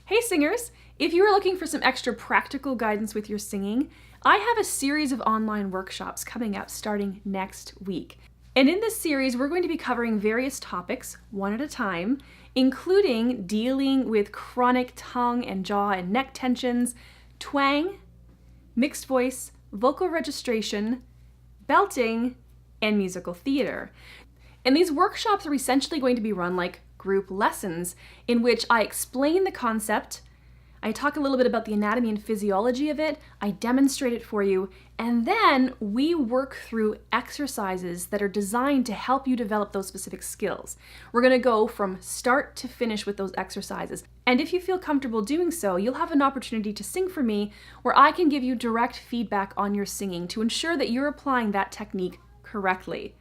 Hey singers! If you are looking for some extra practical guidance with your singing, I have a series of online workshops coming up starting next week. And in this series, we're going to be covering various topics, one at a time, including dealing with chronic tongue and jaw and neck tensions, twang, mixed voice, vocal registration, belting, and musical theater. And these workshops are essentially going to be run like group lessons in which I explain the concept, I talk a little bit about the anatomy and physiology of it, I demonstrate it for you, and then we work through exercises that are designed to help you develop those specific skills. We're going to go from start to finish with those exercises. And if you feel comfortable doing so, you'll have an opportunity to sing for me where I can give you direct feedback on your singing to ensure that you're applying that technique correctly.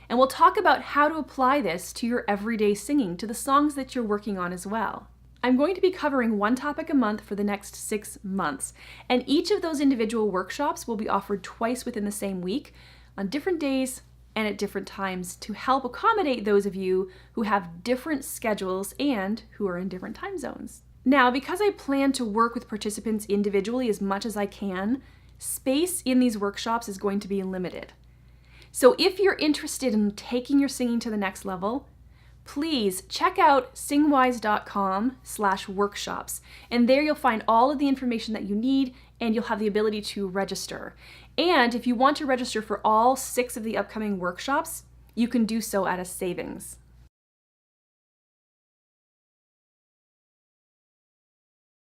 And we'll talk about how to apply this to your everyday singing, to the songs that you're working on as well. I'm going to be covering one topic a month for the next 6 months, and each of those individual workshops will be offered twice within the same week, on different days and at different times, to help accommodate those of you who have different schedules and who are in different time zones. Now, because I plan to work with participants individually as much as I can, space in these workshops is going to be limited. So if you're interested in taking your singing to the next level, please check out singwise.com/workshops. And there you'll find all of the information that you need, and you'll have the ability to register. And if you want to register for all 6 of the upcoming workshops, you can do so at a savings.